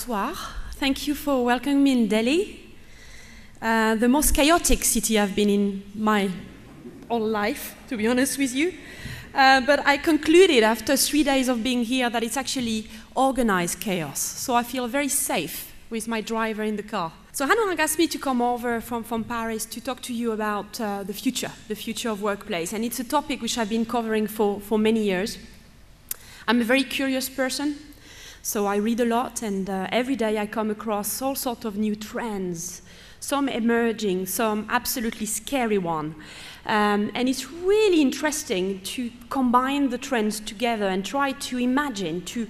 bonsoir. Thank you for welcoming me in Delhi, the most chaotic city I've been in my whole life, to be honest with you. But I concluded after 3 days of being here that it's actually organized chaos. So I feel very safe with my driver in the car. So Hanwang asked me to come over from Paris to talk to you about the future of workplace. And it's a topic which I've been covering for many years. I'm a very curious person, so I read a lot, and every day I come across all sorts of new trends, some emerging, some absolutely scary one. And it's really interesting to combine the trends together and try to imagine, to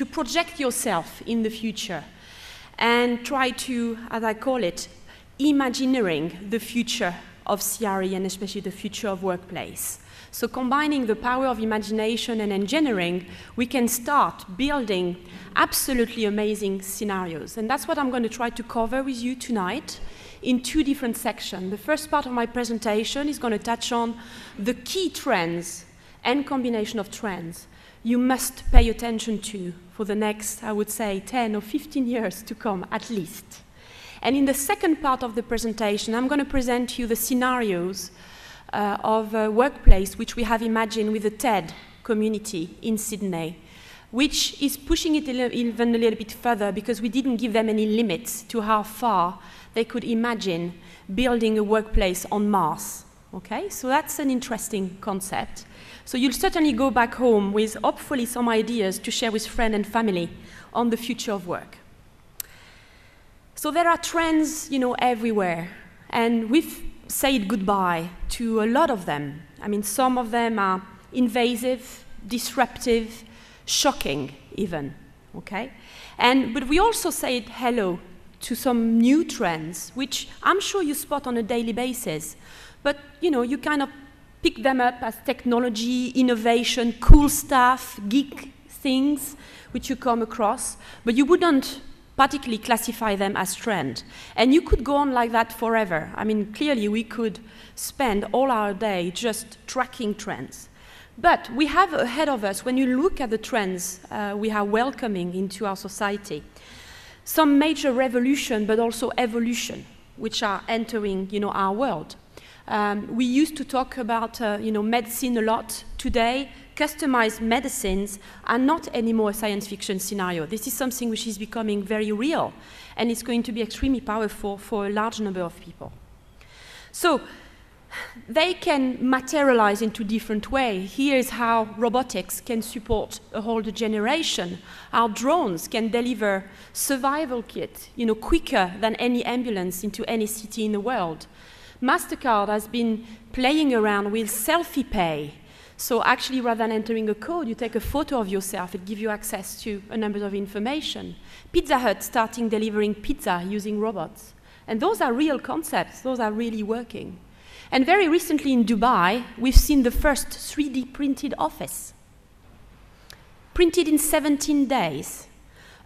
project yourself in the future and try to, as I call it, imagineering the future of CRE and especially the future of workplace. So combining the power of imagination and engineering, we can start building absolutely amazing scenarios. And that's what I'm going to try to cover with you tonight in two different sections. The first part of my presentation is going to touch on the key trends and combination of trends you must pay attention to for the next, I would say, 10 or 15 years to come, at least. And in the second part of the presentation, I'm going to present you the scenarios of a workplace which we have imagined with the TED community in Sydney, which is pushing it even a little bit further because we didn't give them any limits to how far they could imagine building a workplace on Mars. Okay, so that's an interesting concept. So you'll certainly go back home with hopefully some ideas to share with friends and family on the future of work. So there are trends, everywhere, and we've said goodbye to a lot of them. I mean, some of them are invasive, disruptive, shocking even, okay? But we also said hello to some new trends, which I'm sure you spot on a daily basis. But, you kind of pick them up as technology, innovation, cool stuff, geek things, which you come across, but you wouldn't particularly classify them as trend. And you could go on like that forever. I mean, clearly we could spend all our day just tracking trends. But we have ahead of us, when you look at the trends we are welcoming into our society, some major revolution, but also evolution, which are entering, our world. We used to talk about, medicine a lot. Today, customized medicines are not anymore a science fiction scenario. This is something which is becoming very real, and it's going to be extremely powerful for a large number of people. So they can materialize into different ways. Here's how robotics can support a whole generation. How drones can deliver survival kits, quicker than any ambulance into any city in the world. MasterCard has been playing around with selfie pay. So actually, rather than entering a code, you take a photo of yourself. It gives you access to a number of information. Pizza Hut starting delivering pizza using robots. And those are real concepts. Those are really working. And very recently in Dubai, we've seen the first 3D printed office. Printed in 17 days,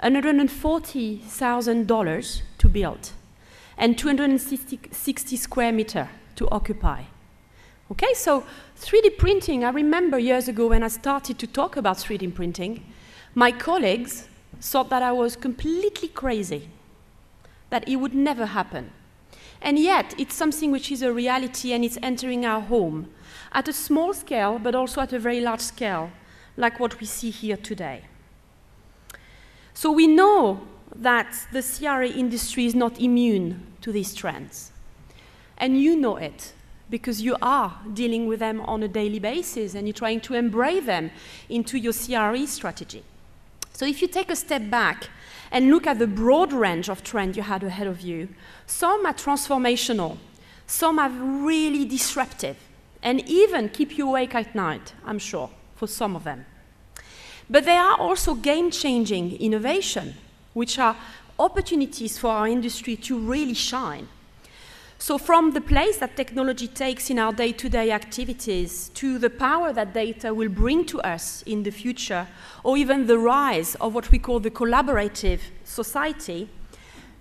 $140,000 to build, and 260 square meters to occupy. Okay, so 3D printing, I remember years ago when I started to talk about 3D printing, my colleagues thought that I was completely crazy, that it would never happen. And yet, it's something which is a reality and it's entering our home at a small scale, but also at a very large scale, like what we see here today. So we know that the CRE industry is not immune to these trends. And you know it, because you are dealing with them on a daily basis and you're trying to embrace them into your CRE strategy. So if you take a step back and look at the broad range of trends you had ahead of you, some are transformational, some are really disruptive, and even keep you awake at night, I'm sure, for some of them. But there are also game-changing innovation, which are opportunities for our industry to really shine. So from the place that technology takes in our day-to-day activities to the power that data will bring to us in the future, or even the rise of what we call the collaborative society,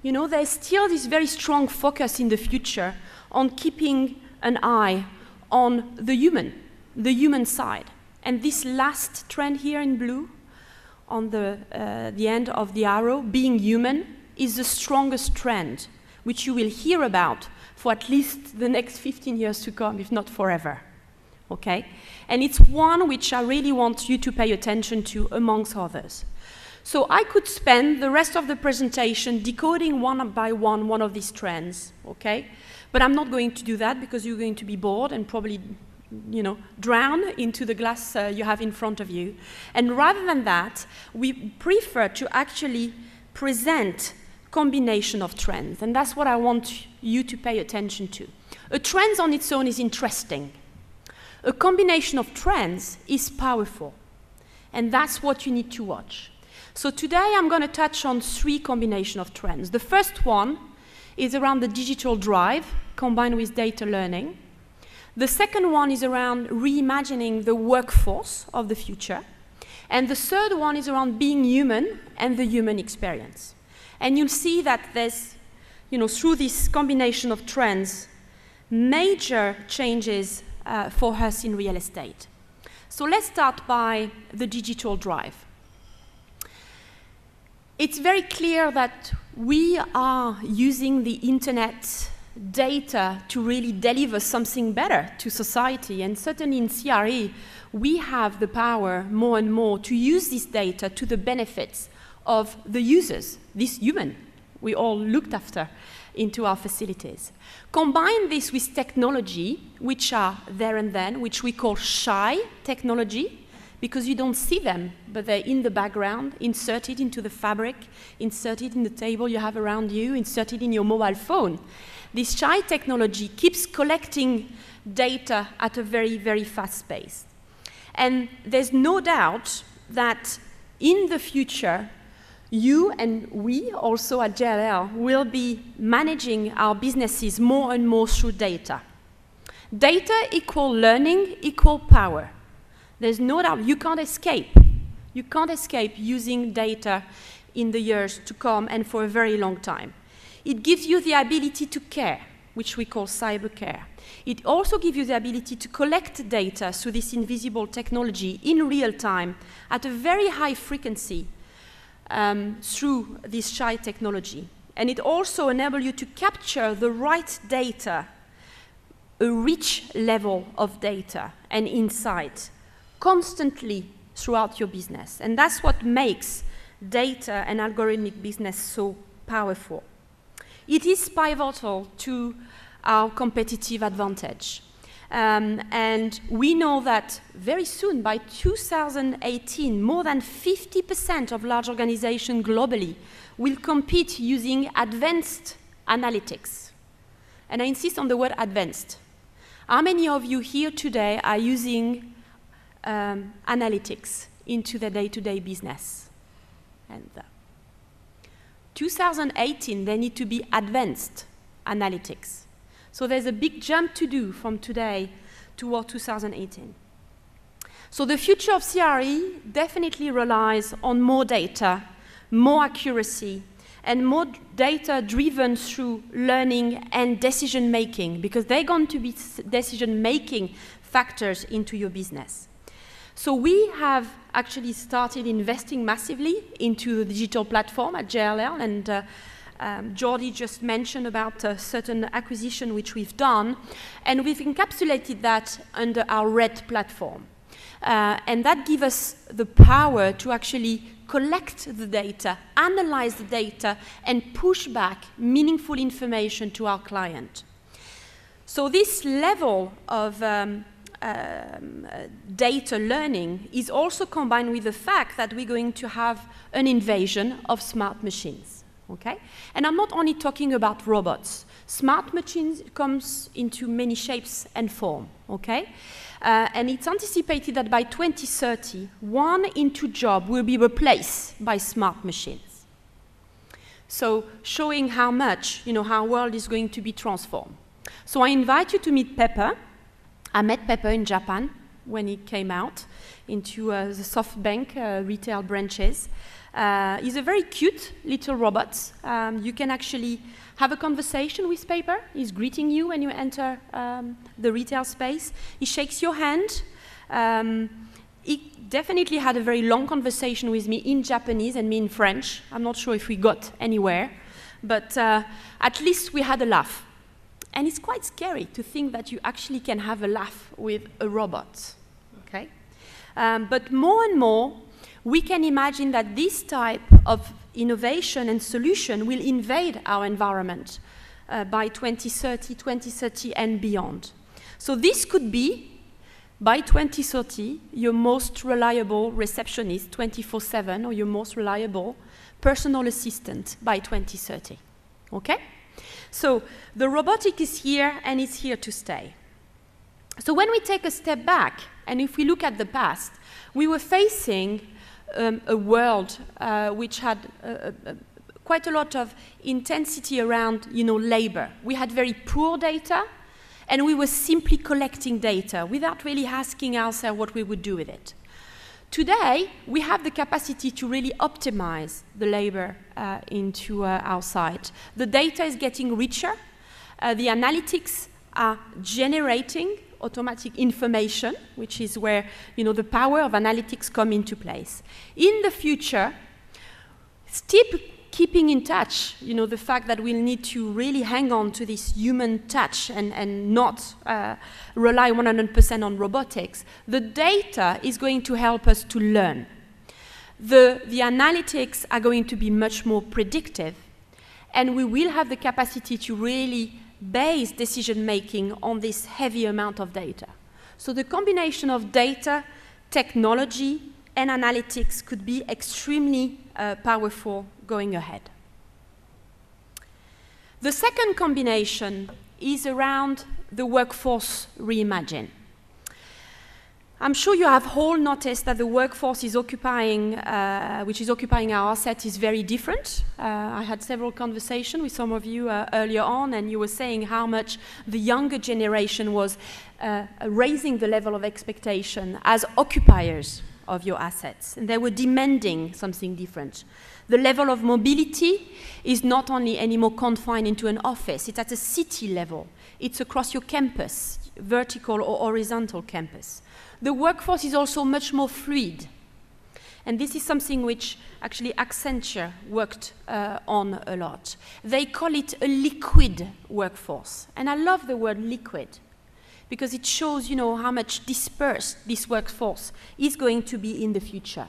there's still this very strong focus in the future on keeping an eye on the human side. And this last trend here in blue, on the end of the arrow, being human, is the strongest trend, which you will hear about for at least the next 15 years to come, if not forever. Okay? And it's one which I really want you to pay attention to, amongst others. So I could spend the rest of the presentation decoding one by one of these trends, okay? But I'm not going to do that because you're going to be bored and probably, you know, drown into the glass you have in front of you. And rather than that, we prefer to actually present combination of trends, and that's what I want you to pay attention to. A trend on its own is interesting. A combination of trends is powerful, and that's what you need to watch. So today I'm going to touch on 3 combinations of trends. The first one is around the digital drive combined with data learning. The second one is around reimagining the workforce of the future. And the third one is around being human and the human experience. And you'll see that there's, you know, through this combination of trends, major changes for us in real estate. So let's start by the digital drive. It's very clear that we are using the internet data to really deliver something better to society. And certainly in CRE, we have the power more and more to use this data to the benefits of the users, this human we all looked after into our facilities. Combine this with technology, which are there and then, which we call shy technology, because you don't see them, but they're in the background, inserted into the fabric, inserted in the table you have around you, inserted in your mobile phone. This shy technology keeps collecting data at a very, very fast pace. And there's no doubt that in the future, you and we also at JLL will be managing our businesses more and more through data. Data equal learning equal power. There's no doubt you can't escape. You can't escape using data in the years to come and for a very long time. It gives you the ability to care, which we call cyber care. It also gives you the ability to collect data through this invisible technology in real time at a very high frequency through this shy technology. And it also enables you to capture the right data, a rich level of data and insight constantly throughout your business. And that's what makes data and algorithmic business so powerful. It is pivotal to our competitive advantage. And we know that very soon, by 2018, more than 50% of large organizations globally will compete using advanced analytics. And I insist on the word advanced. How many of you here today are using analytics into their day-to-day business? And 2018, they need to be advanced analytics. So there's a big jump to do from today toward 2018. So the future of CRE definitely relies on more data, more accuracy, and more data driven through learning and decision-making, because they're going to be decision-making factors into your business. So we have actually started investing massively into the digital platform at JLL, and Jordi just mentioned about a certain acquisition which we've done, and we've encapsulated that under our REthink platform. And that gives us the power to actually collect the data, analyze the data, and push back meaningful information to our client. So this level of data learning is also combined with the fact that we're going to have an invasion of smart machines. Okay? And I'm not only talking about robots. Smart machines comes into many shapes and form. Okay? And it's anticipated that by 2030, 1 in 2 jobs will be replaced by smart machines. So showing how much, how our world is going to be transformed. So I invite you to meet Pepper. I met Pepper in Japan when he came out into the SoftBank retail branches. He's a very cute little robot. You can actually have a conversation with Pepper. He's greeting you when you enter the retail space. He shakes your hand. he definitely had a very long conversation with me in Japanese and me in French. I'm not sure if we got anywhere, but at least we had a laugh. And it's quite scary to think that you actually can have a laugh with a robot, okay? But more and more, we can imagine that this type of innovation and solution will invade our environment by 2030 and beyond. So this could be, by 2030, your most reliable receptionist 24/7 or your most reliable personal assistant by 2030, okay? So the robotic is here and it's here to stay. So when we take a step back and if we look at the past, we were facing a world which had quite a lot of intensity around, labor. We had very poor data, and we were simply collecting data without really asking ourselves what we would do with it. Today, we have the capacity to really optimize the labor into our site. The data is getting richer. The analytics are generating automatic information, which is where the power of analytics come into place. In the future, still keeping in touch, the fact that we'll need to really hang on to this human touch and not rely 100% on robotics, the data is going to help us to learn. The analytics are going to be much more predictive, and we will have the capacity to really base decision-making on this heavy amount of data. So the combination of data, technology, and analytics could be extremely powerful going ahead. The second combination is around the workforce reimagine. I'm sure you have all noticed that the workforce is which is occupying our assets is very different. I had several conversations with some of you earlier on, and you were saying how much the younger generation was raising the level of expectation as occupiers of your assets, and they were demanding something different. The level of mobility is not only anymore confined into an office, it's at a city level. It's across your campus, vertical or horizontal campus. The workforce is also much more fluid. And this is something which actually Accenture worked on a lot. They call it a liquid workforce. And I love the word liquid, because it shows, how much dispersed this workforce is going to be in the future.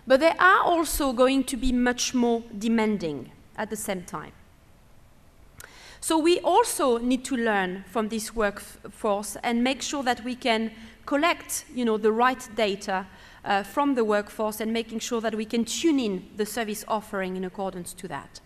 But they are also going to be much more demanding at the same time. So we also need to learn from this workforce and make sure that we can collect, the right data from the workforce and making sure that we can tune in the service offering in accordance to that.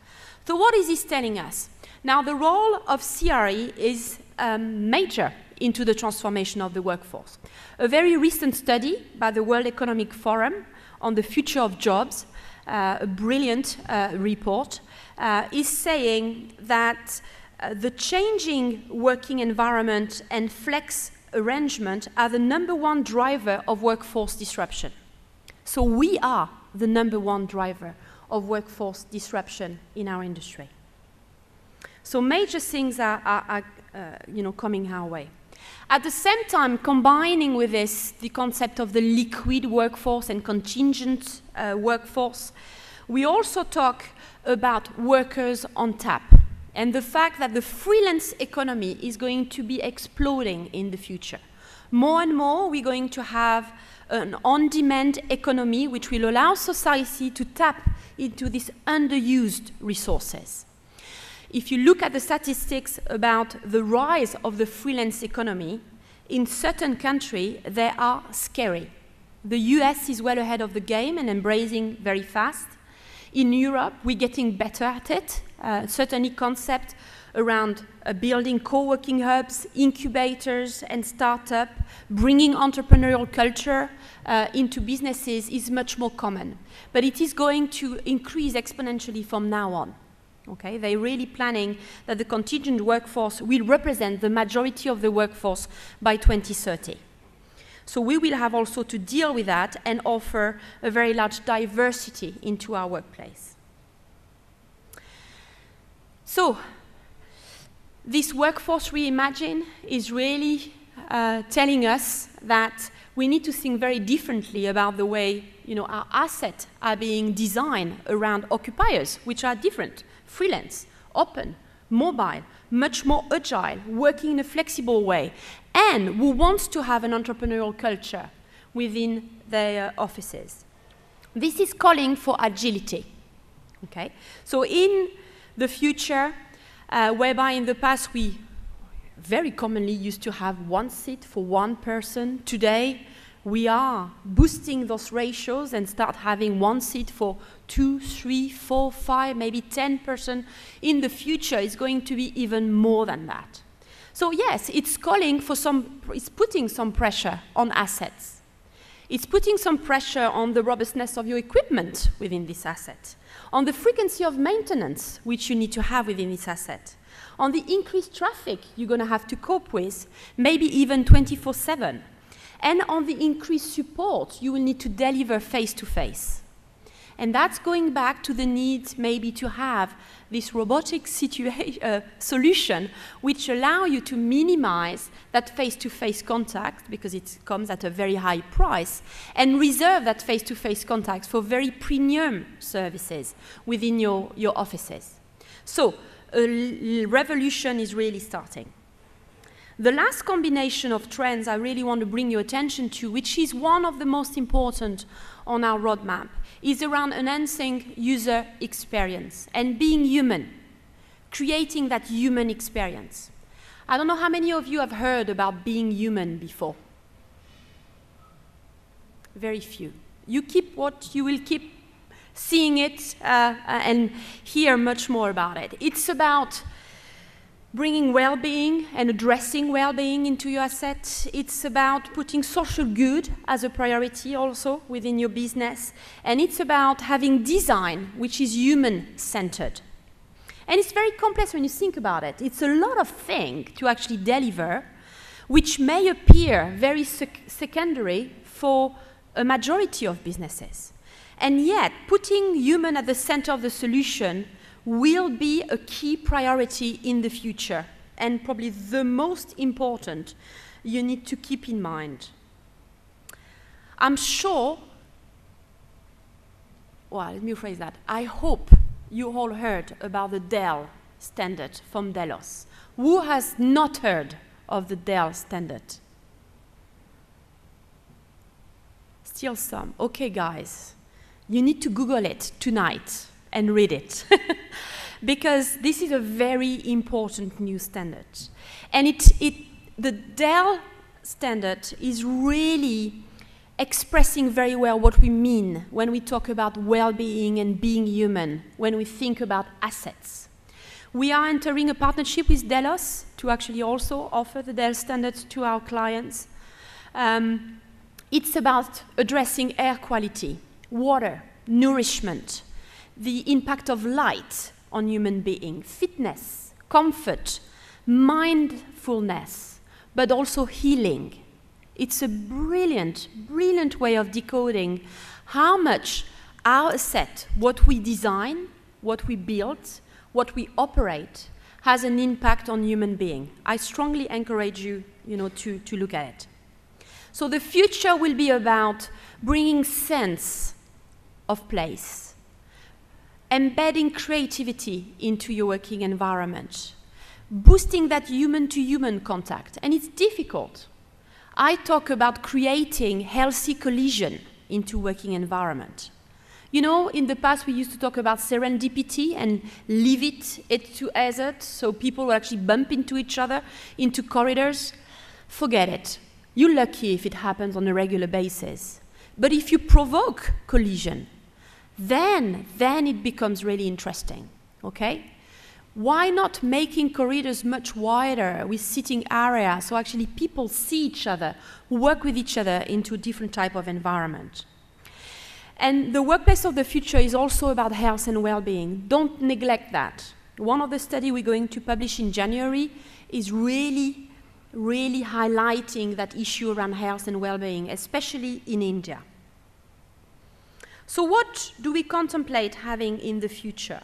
So what is this telling us? Now, the role of CRE is major into the transformation of the workforce. A very recent study by the World Economic Forum on the future of jobs, a brilliant report, is saying that the changing working environment and flex arrangement are the #1 driver of workforce disruption. So we are the #1 driver of workforce disruption in our industry. So major things are coming our way. At the same time, combining with this the concept of the liquid workforce and contingent workforce, we also talk about workers on tap and the fact that the freelance economy is going to be exploding in the future. More and more, we're going to have an on-demand economy which will allow society to tap into these underused resources. If you look at the statistics about the rise of the freelance economy, in certain countries, they are scary. The US is well ahead of the game and embracing very fast. In Europe, we're getting better at it. Certainly concept around building co-working hubs, incubators, and startup, bringing entrepreneurial culture into businesses is much more common. But it is going to increase exponentially from now on. Okay, they're really planning that the contingent workforce will represent the majority of the workforce by 2030. So we will have also to deal with that and offer a very large diversity into our workplace. So this workforce reimagine is really telling us that we need to think very differently about the way our assets are being designed around occupiers, which are different, freelance, open, mobile, much more agile, working in a flexible way, and who wants to have an entrepreneurial culture within their offices. This is calling for agility. Okay? So in the future, whereby in the past we very commonly used to have one seat for one person, today we are boosting those ratios and start having one seat for 2, 3, 4, 5, maybe 10%. In the future, it's going to be even more than that. So yes, it's calling for it's putting some pressure on assets. It's putting some pressure on the robustness of your equipment within this asset, on the frequency of maintenance which you need to have within this asset, on the increased traffic you're going to have to cope with, maybe even 24/7, and on the increased support you will need to deliver face-to-face. And that's going back to the need maybe to have this robotic solution which allow you to minimize that face-to-face contact because it comes at a very high price and reserve that face-to-face contact for very premium services within your offices. So a revolution is really starting. The last combination of trends I really want to bring your attention to, which is one of the most important on our roadmap, is around enhancing user experience and being human, creating that human experience. I don't know how many of you have heard about being human before. Very few. You will keep seeing it and hear much more about it. It's about bringing well-being and addressing well-being into your asset. It's about putting social good as a priority also within your business. And it's about having design which is human-centered. And it's very complex when you think about it. It's a lot of things to actually deliver, which may appear very secondary for a majority of businesses. And yet, putting human at the center of the solution will be a key priority in the future, and probably the most important you need to keep in mind. I'm sure, well, let me rephrase that. I hope you all heard about the Dell standard from Delos. Who has not heard of the Dell standard? Still some. Okay, guys, you need to Google it tonight and read it. Because this is a very important new standard. And the Dell standard is really expressing very well what we mean when we talk about well-being and being human, when we think about assets. We are entering a partnership with Delos to actually also offer the Dell standards to our clients. It's about addressing air quality, water, nourishment, the impact of light on human being, fitness, comfort, mindfulness, but also healing. It's a brilliant, brilliant way of decoding how much our asset, what we design, what we build, what we operate, has an impact on human being. I strongly encourage you, to look at it. So the future will be about bringing sense of place, embedding creativity into your working environment, boosting that human-to-human contact. And it's difficult. I talk about creating healthy collision into working environment. In the past we used to talk about serendipity and leave it to hazard, so people will actually bump into each other, into corridors. Forget it. You're lucky if it happens on a regular basis. But if you provoke collision, then it becomes really interesting, okay? Why not making corridors much wider with sitting areas so actually people see each other, work with each other into a different type of environment? And the workplace of the future is also about health and well-being. Don't neglect that. One of the studies we're going to publish in January is really, really highlighting that issue around health and well-being, especially in India. So what do we contemplate having in the future?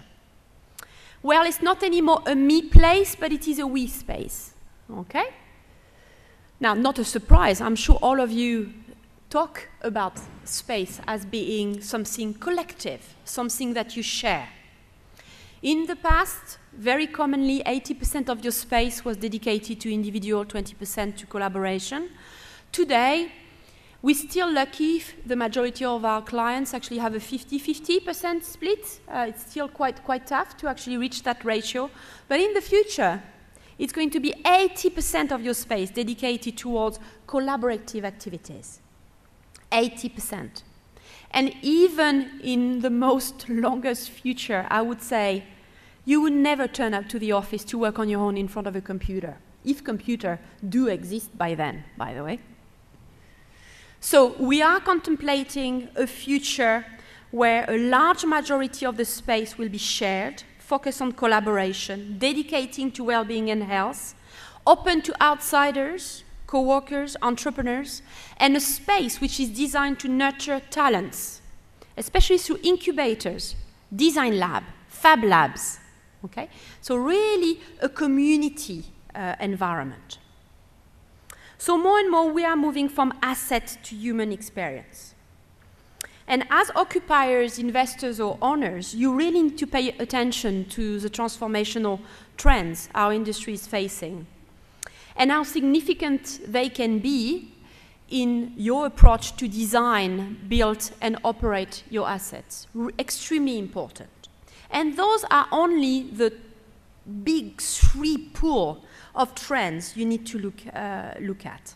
Well, it's not anymore a me place, but it is a we space, okay? Now, not a surprise, I'm sure all of you talk about space as being something collective, something that you share. In the past, very commonly, 80% of your space was dedicated to individual, 20% to collaboration. Today, we're still lucky if the majority of our clients actually have a 50-50% split. It's still quite tough to actually reach that ratio. But in the future, it's going to be 80% of your space dedicated towards collaborative activities. 80%. And even in the most longest future, I would say, you would never turn up to the office to work on your own in front of a computer, if computers do exist by then, by the way. So we are contemplating a future where a large majority of the space will be shared, focused on collaboration, dedicating to well-being and health, open to outsiders, co-workers, entrepreneurs, and a space which is designed to nurture talents, especially through incubators, design lab, fab labs. Okay? So really a community environment. So more and more we are moving from asset to human experience. And as occupiers, investors, or owners, you really need to pay attention to the transformational trends our industry is facing and how significant they can be in your approach to design, build, and operate your assets. Extremely important. And those are only the big three pool of trends you need to look at.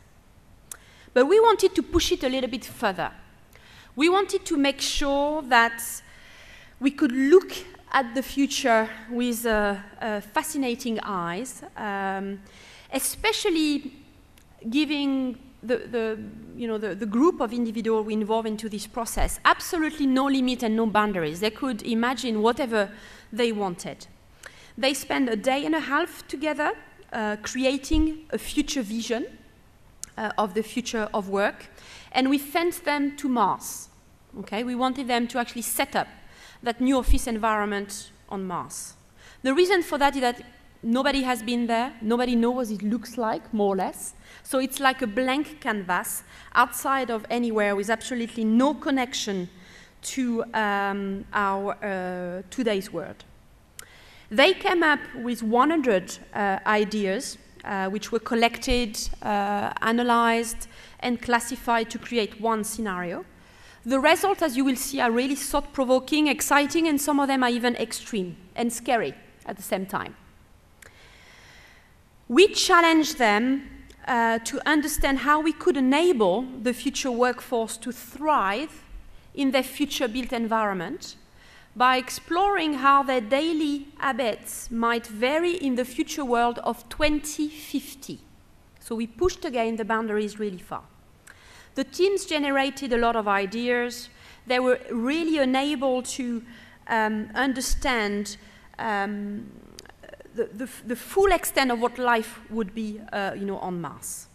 But we wanted to push it a little bit further. We wanted to make sure that we could look at the future with fascinating eyes, especially giving the group of individuals we involve into this process absolutely no limit and no boundaries. They could imagine whatever they wanted. They spend a day and a half together creating a future vision of the future of work, and we sent them to Mars. Okay? We wanted them to actually set up that new office environment on Mars. The reason for that is that nobody has been there, nobody knows what it looks like, more or less. So it's like a blank canvas outside of anywhere with absolutely no connection to our today's world. They came up with 100 ideas which were collected, analyzed, and classified to create one scenario. The results, as you will see, are really thought-provoking, exciting, and some of them are even extreme and scary at the same time. We challenged them to understand how we could enable the future workforce to thrive in their future-built environment by exploring how their daily habits might vary in the future world of 2050. So we pushed again the boundaries really far. The teams generated a lot of ideas. They were really unable to understand the full extent of what life would be on Mars.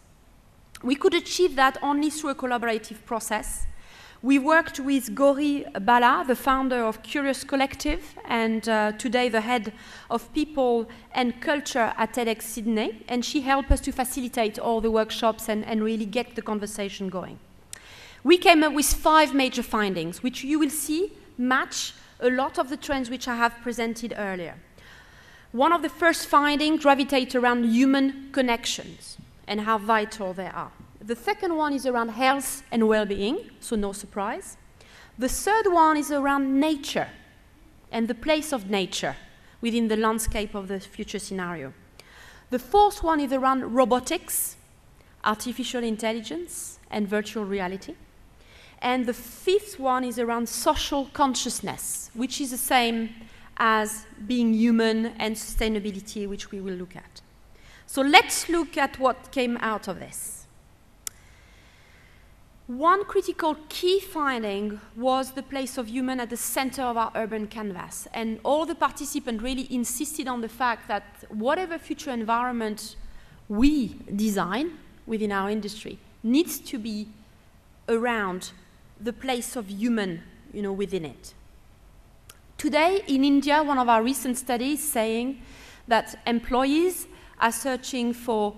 We could achieve that only through a collaborative process. We worked with Gauri Bala, the founder of Curious Collective, and today the head of people and culture at TEDx Sydney, and she helped us to facilitate all the workshops and really get the conversation going. We came up with 5 major findings, which you will see match a lot of the trends which I have presented earlier. One of the first findings gravitates around human connections and how vital they are. The second one is around health and well-being, so no surprise. The third one is around nature and the place of nature within the landscape of the future scenario. The fourth one is around robotics, artificial intelligence, and virtual reality. And the fifth one is around social consciousness, which is the same as being human and sustainability, which we will look at. So let's look at what came out of this. One critical key finding was the place of human at the center of our urban canvas. And all the participants really insisted on the fact that whatever future environment we design within our industry needs to be around the place of human, within it. Today, in India, one of our recent studies is saying that employees are searching for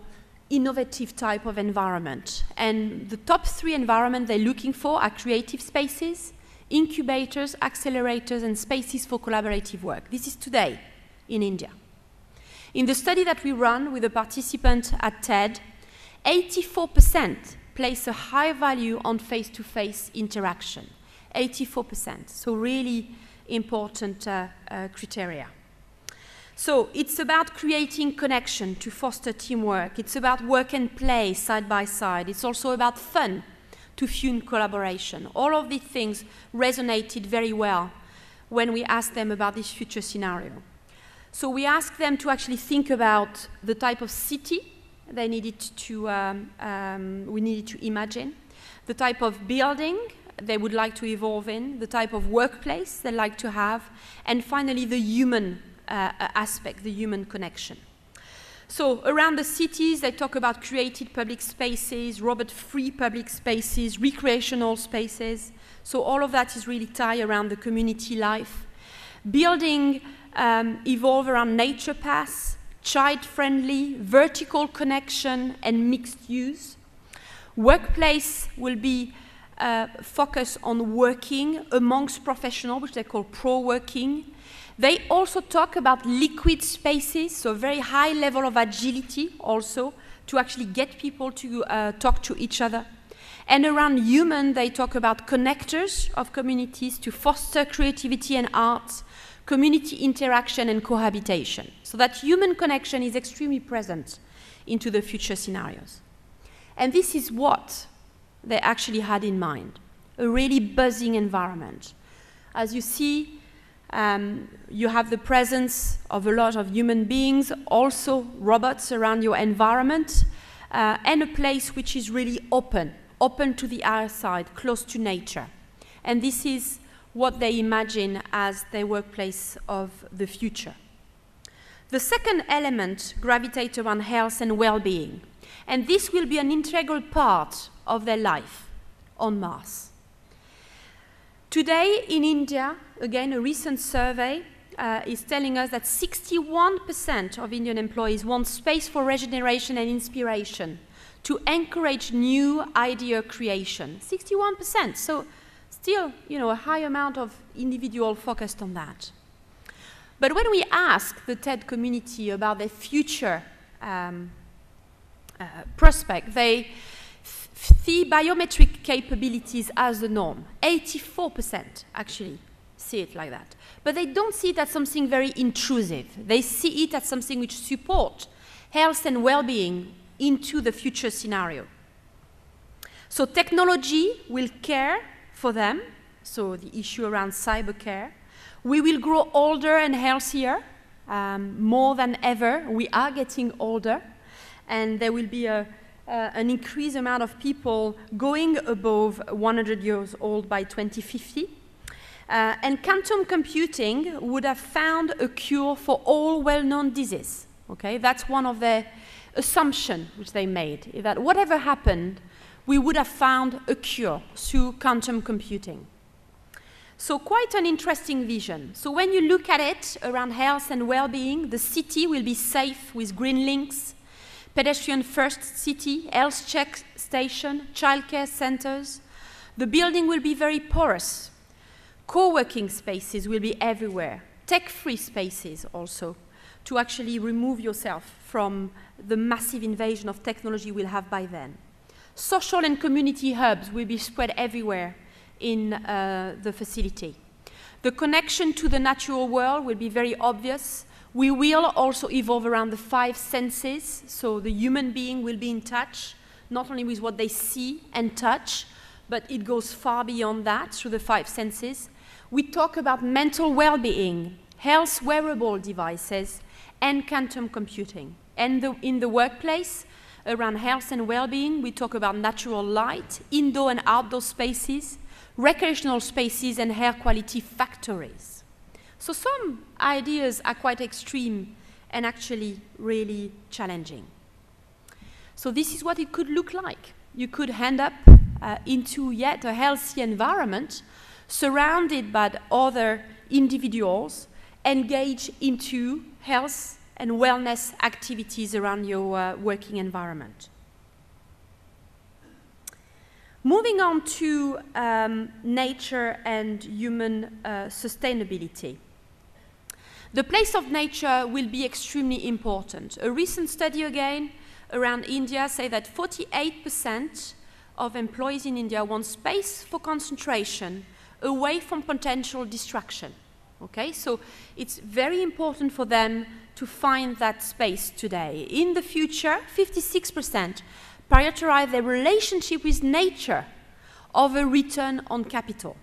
innovative type of environment. And the top 3 environments they're looking for are creative spaces, incubators, accelerators, and spaces for collaborative work. This is today in India. In the study that we run with a participant at TED, 84% place a high value on face-to-face interaction. 84%, so really important criteria. So it's about creating connection to foster teamwork. It's about work and play side by side. It's also about fun to fuel collaboration. All of these things resonated very well when we asked them about this future scenario. So we asked them to actually think about the type of city they needed to, we needed to imagine, the type of building they would like to evolve in, the type of workplace they'd like to have, and finally the human aspect, the human connection. So around the cities, they talk about created public spaces, robot-free public spaces, recreational spaces. So all of that is really tied around the community life. Building evolve around nature paths, child-friendly, vertical connection, and mixed use. Workplace will be focused on working amongst professionals, which they call pro-working. They also talk about liquid spaces, so a very high level of agility also to actually get people to talk to each other. And around human, they talk about connectors of communities to foster creativity and art, community interaction and cohabitation. So that human connection is extremely present into the future scenarios. And this is what they actually had in mind, a really buzzing environment. As you see, you have the presence of a lot of human beings, also robots around your environment, and a place which is really open to the outside, close to nature. And this is what they imagine as their workplace of the future. The second element gravitates around health and well-being. And this will be an integral part of their life on Mars. Today in India, again, a recent survey is telling us that 61% of Indian employees want space for regeneration and inspiration to encourage new idea creation. 61%, so still, a high amount of individual focused on that. But when we ask the TED community about their future prospect, they see biometric capabilities as the norm. 84% actually see it like that. But they don't see it as something very intrusive. They see it as something which supports health and well-being into the future scenario. So technology will care for them, so the issue around cyber care. We will grow older and healthier, more than ever. We are getting older, and there will be an increased amount of people going above 100 years old by 2050. And quantum computing would have found a cure for all well-known diseases. Okay? That's one of the assumptions which they made, is that whatever happened, we would have found a cure through quantum computing. So quite an interesting vision. So when you look at it around health and well-being, the city will be safe with green links, pedestrian-first city, health check station, childcare centers. The building will be very porous. Co-working spaces will be everywhere. Tech-free spaces also, to actually remove yourself from the massive invasion of technology we'll have by then. Social and community hubs will be spread everywhere in the facility. The connection to the natural world will be very obvious. We will also evolve around the 5 senses, so the human being will be in touch, not only with what they see and touch, but it goes far beyond that through the 5 senses. We talk about mental well-being, health wearable devices, and quantum computing. And in the workplace, around health and well-being, we talk about natural light, indoor and outdoor spaces, recreational spaces, and air quality factories. So some ideas are quite extreme and actually really challenging. So this is what it could look like. You could end up into yet a healthy environment surrounded by other individuals engaged into health and wellness activities around your working environment. Moving on to nature and human sustainability. The place of nature will be extremely important. A recent study again around India say that 48% of employees in India want space for concentration away from potential distraction. Okay, so it's very important for them to find that space today. In the future, 56% prioritize their relationship with nature over return on capital.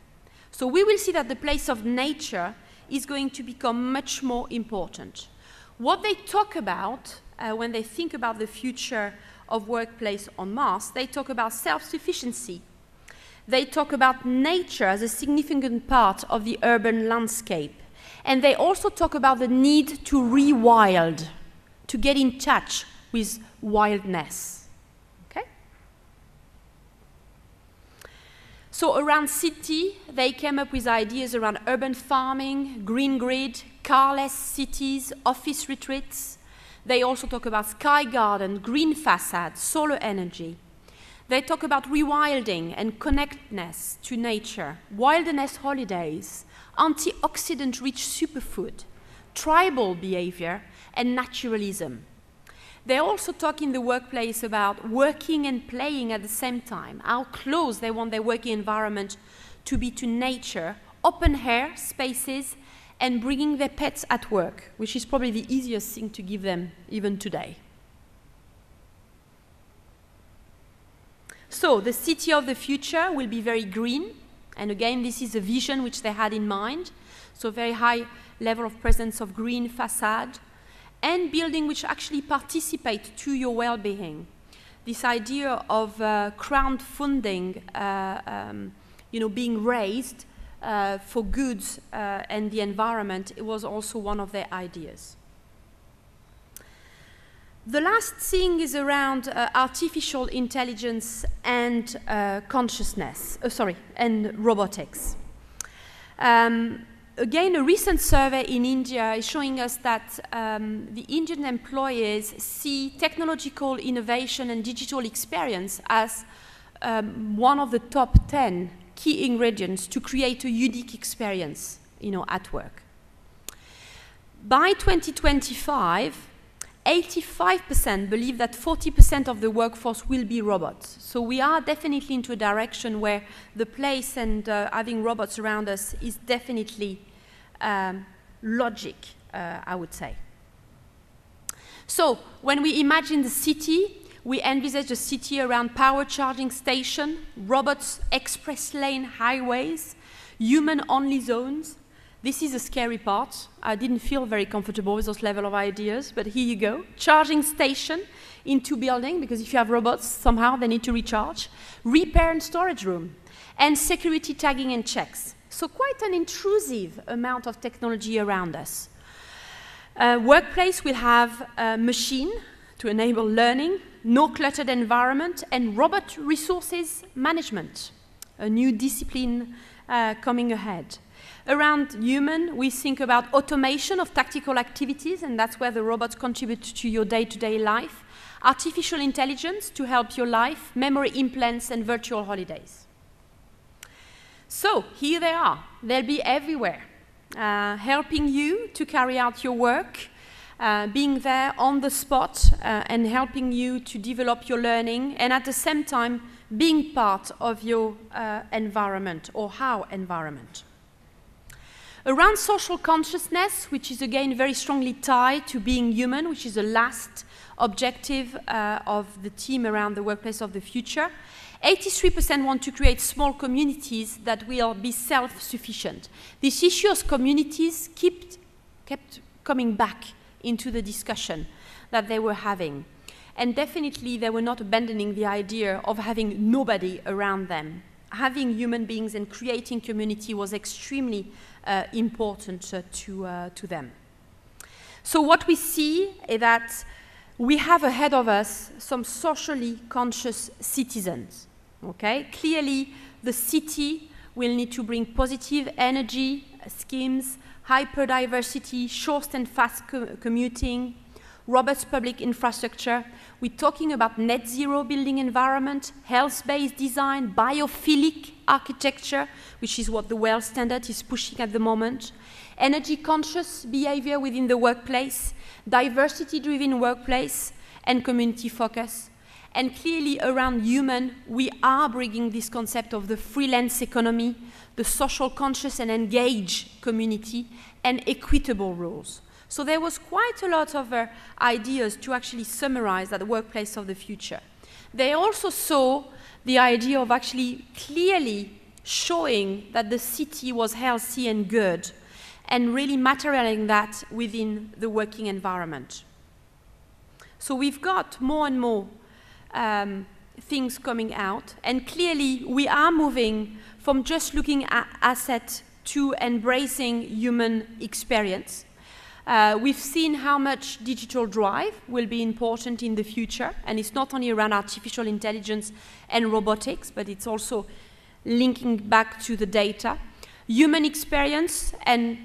So we will see that the place of nature is going to become much more important. What they talk about when they think about the future of workplace on Mars, they talk about self-sufficiency. They talk about nature as a significant part of the urban landscape. And they also talk about the need to rewild, to get in touch with wildness. Okay? So around city, they came up with ideas around urban farming, green grid, carless cities, office retreats. They also talk about sky garden, green facades, solar energy. They talk about rewilding and connectedness to nature, wilderness holidays, antioxidant-rich superfood, tribal behavior, and naturalism. They also talk in the workplace about working and playing at the same time, how close they want their working environment to be to nature, open air spaces, and bringing their pets at work, which is probably the easiest thing to give them even today. So the city of the future will be very green, and again, this is a vision which they had in mind, so very high level of presence of green facade, and building which actually participate to your well-being. This idea of crowdfunding being raised for goods and the environment, it was also one of their ideas. The last thing is around artificial intelligence and consciousness, and robotics. Again, a recent survey in India is showing us that the Indian employers see technological innovation and digital experience as one of the top 10 key ingredients to create a unique experience, at work. By 2025, 85% believe that 40% of the workforce will be robots. So we are definitely into a direction where the place and having robots around us is definitely logic, I would say. So when we imagine the city, we envisage a city around power charging station, robots, express lane highways, human-only zones. This is a scary part. I didn't feel very comfortable with those level of ideas, but here you go. Charging station into building, because if you have robots, somehow they need to recharge. Repair and storage room, and security tagging and checks. So quite an intrusive amount of technology around us. Workplace will have a machine to enable learning, no cluttered environment, and robot resources management, a new discipline coming ahead. Around human, we think about automation of tactical activities, and that's where the robots contribute to your day-to-day life. Artificial intelligence to help your life, memory implants, and virtual holidays. So here they are. They'll be everywhere, helping you to carry out your work, being there on the spot, and helping you to develop your learning, and at the same time, being part of your environment, or our environment. Around social consciousness, which is again very strongly tied to being human, which is the last objective of the team around the workplace of the future, 83% want to create small communities that will be self-sufficient. This issue of communities kept coming back into the discussion that they were having. And definitely they were not abandoning the idea of having nobody around them. Having human beings and creating community was extremely important to them. So what we see is that we have ahead of us some socially conscious citizens. Okay? Clearly, the city will need to bring positive energy schemes, hyperdiversity, short and fast commuting, robust public infrastructure. We're talking about net zero building environment, health-based design, biophilic architecture, which is what the WELL standard is pushing at the moment, energy-conscious behavior within the workplace, diversity-driven workplace, and community focus. And clearly around human, we are bringing this concept of the freelance economy, the social conscious and engaged community, and equitable rules. So there was quite a lot of ideas to actually summarize that workplace of the future. They also saw the idea of actually clearly showing that the city was healthy and good, and really materializing that within the working environment. So we've got more and more things coming out, and clearly we are moving from just looking at assets to embracing human experience. We've seen how much digital drive will be important in the future, and it's not only around artificial intelligence and robotics, but it's also linking back to the data. Human experience and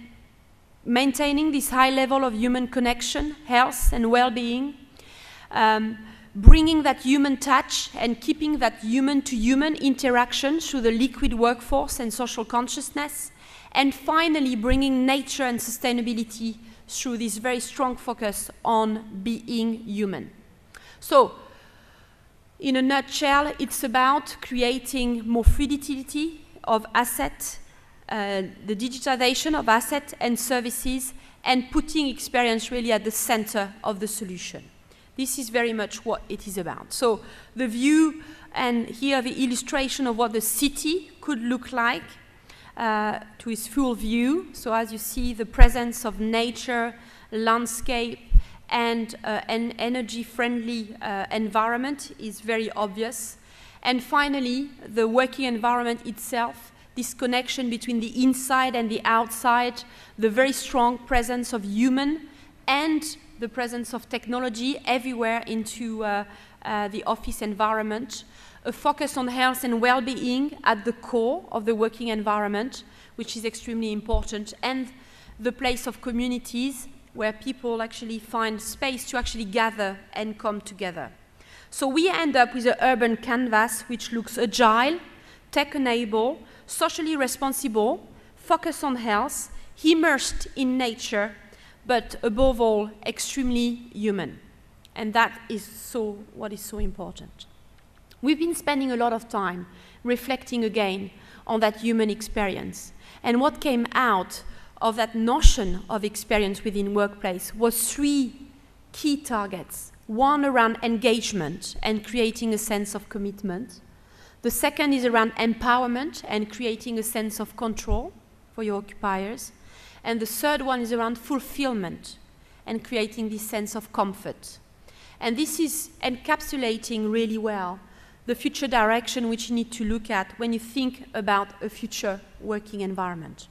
maintaining this high level of human connection, health and well-being, bringing that human touch and keeping that human-to-human interaction through the liquid workforce and social consciousness, and finally bringing nature and sustainability through this very strong focus on being human. So, in a nutshell, it's about creating more fluidity of assets, the digitization of assets and services, and putting experience really at the center of the solution. This is very much what it is about. So the view, and here the illustration of what the city could look like to its full view. So as you see, the presence of nature, landscape, and an energy-friendly environment is very obvious. And finally, the working environment itself, this connection between the inside and the outside, the very strong presence of human and the presence of technology everywhere into the office environment, a focus on health and well-being at the core of the working environment, which is extremely important, and the place of communities where people actually find space to actually gather and come together. So we end up with an urban canvas which looks agile, tech-enabled, socially responsible, focused on health, immersed in nature, but above all, extremely human. And that is what is so important. We've been spending a lot of time reflecting again on that human experience. And what came out of that notion of experience within workplace was 3 key targets. One around engagement and creating a sense of commitment. The second is around empowerment and creating a sense of control for your occupiers. And the third one is around fulfillment and creating this sense of comfort. And this is encapsulating really well the future direction which you need to look at when you think about a future working environment.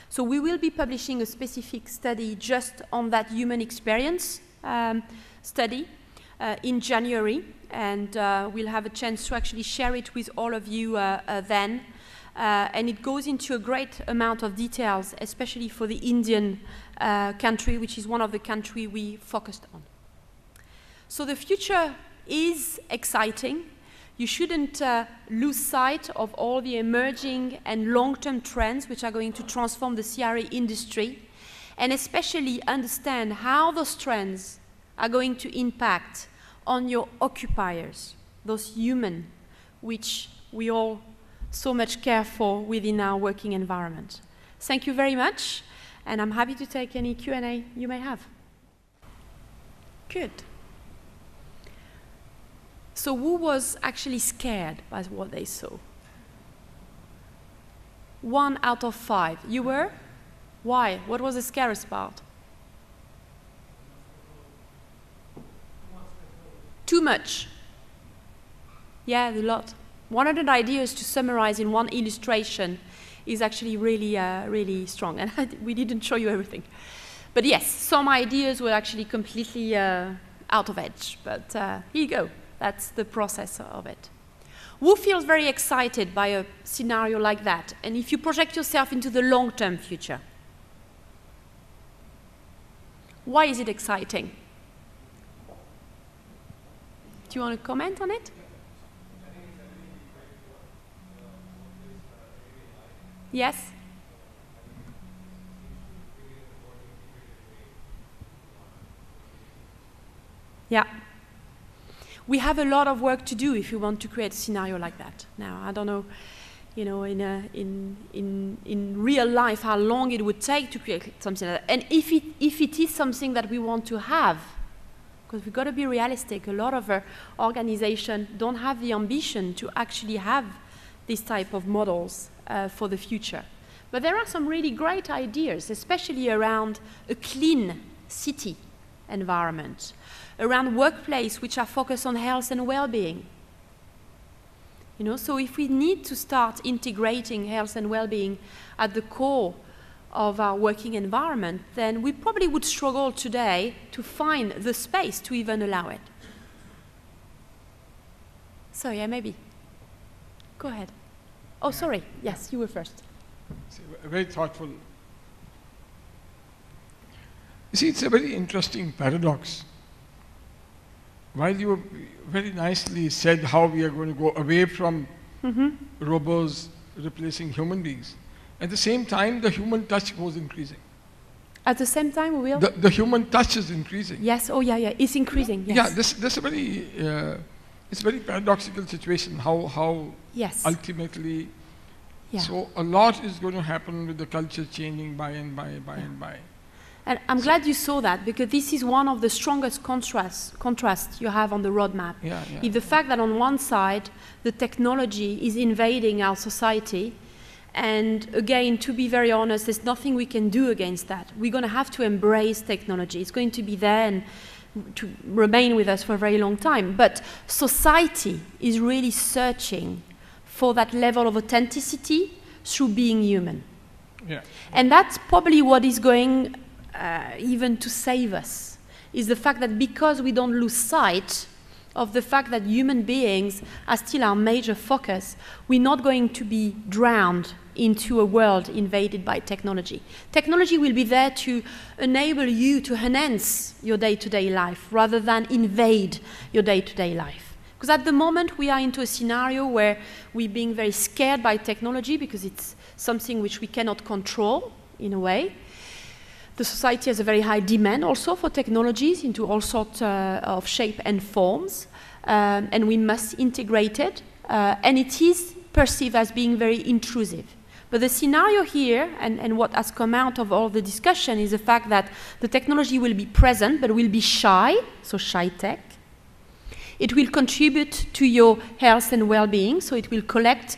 So we will be publishing a specific study just on that human experience study in January, and we'll have a chance to actually share it with all of you then. And it goes into a great amount of details, especially for the Indian country, which is one of the countries we focused on. So the future is exciting. You shouldn't lose sight of all the emerging and long-term trends which are going to transform the CRE industry, and especially understand how those trends are going to impact on your occupiers, those human, which we all so much care for within our working environment. Thank you very much, and I'm happy to take any Q&A you may have. Good. So who was actually scared by what they saw? 1 out of 5. You were? Why? What was the scariest part? Too much. Yeah, a lot. 100 ideas to summarize in one illustration is actually really, really strong. And we didn't show you everything. But yes, some ideas were actually completely out of edge. But here you go. That's the process of it. Who feels very excited by a scenario like that? And if you project yourself into the long-term future, why is it exciting? Do you want to comment on it? Yes? Yeah. We have a lot of work to do if we want to create a scenario like that. Now, I don't know, you know, in real life, how long it would take to create something like that. And if it is something that we want to have, because we've got to be realistic, a lot of organizations don't have the ambition to actually have this type of models for the future. But there are some really great ideas, especially around a clean city environment, around workplace which are focused on health and well-being. You know, so if we need to start integrating health and well-being at the core of our working environment, then we probably would struggle today to find the space to even allow it. So yeah, maybe. Go ahead. Oh, sorry. Yes, you were first. Very thoughtful. You see, it's a very interesting paradox. While you very nicely said how we are going to go away from robots replacing human beings, at the same time, the human touch was increasing. At the same time, we will? The human touch is increasing. Yes, oh yeah, yeah, it's increasing, yes. Yeah, this is a very, it's a very paradoxical situation, how yes. ultimately, yeah. So a lot is going to happen with the culture changing by and by. And I'm glad you saw that, because this is one of the strongest contrasts you have on the roadmap. Yeah. If the fact that on one side, the technology is invading our society, and again, to be very honest, there's nothing we can do against that. We're going to have to embrace technology. It's going to be there and to remain with us for a very long time. But society is really searching for that level of authenticity through being human. Yeah. And that's probably what is going even to save us, is the fact that because we don't lose sight of the fact that human beings are still our major focus, we're not going to be drowned into a world invaded by technology. Technology will be there to enable you to enhance your day-to-day life rather than invade your day-to-day life. Because at the moment we are into a scenario where we're being very scared by technology because it's something which we cannot control in a way. The society has a very high demand also for technologies into all sorts of shape and forms, and we must integrate it, and it is perceived as being very intrusive. But the scenario here, and what has come out of all the discussion, is the fact that the technology will be present, but will be shy, so shy tech. It will contribute to your health and well-being, so it will collect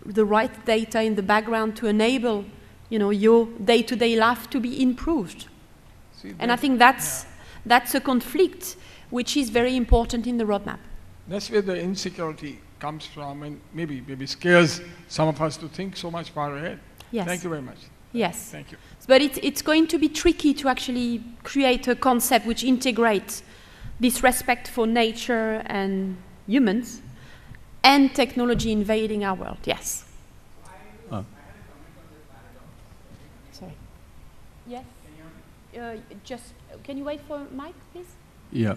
the right data in the background to enable, you know, your day-to-day life to be improved. And I think that's a conflict which is very important in the roadmap. That's where the insecurity comes from, and maybe scares some of us to think so much far ahead. Yes. Thank you very much. Yes. Thank you. But it's going to be tricky to actually create a concept which integrates this respect for nature and humans and technology invading our world. Yes. Sorry. Yes. Can you wait for Mike, please? Yeah.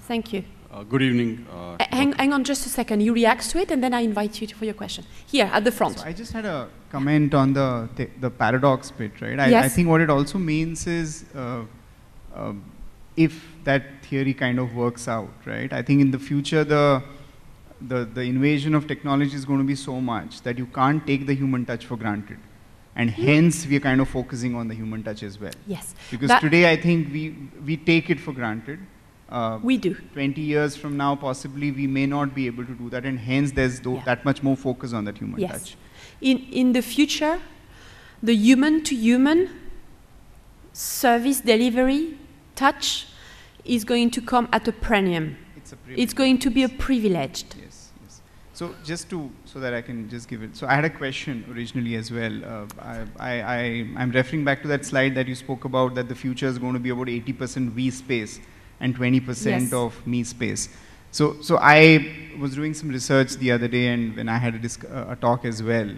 Thank you. Good evening. Hang on just a second. You react to it, and then I invite you for your question. Here, at the front. So I just had a comment on the paradox bit, right? Yes. I think what it also means is if that theory kind of works out, right? I think in the future, the invasion of technology is going to be so much that you can't take the human touch for granted. And hence, we are kind of focusing on the human touch as well. Yes. Because today, I think we take it for granted. We do. 20 years from now, possibly, we may not be able to do that, and hence there's that much more focus on that human touch. In the future, the human-to-human service delivery touch is going to come at a premium. It's going to be a privileged. Yes, yes. So just so that I can just give it. So I had a question originally as well. I'm referring back to that slide that you spoke about, that the future is going to be about 80% we space and 20% of me space. So I was doing some research the other day, and when I had a talk as well,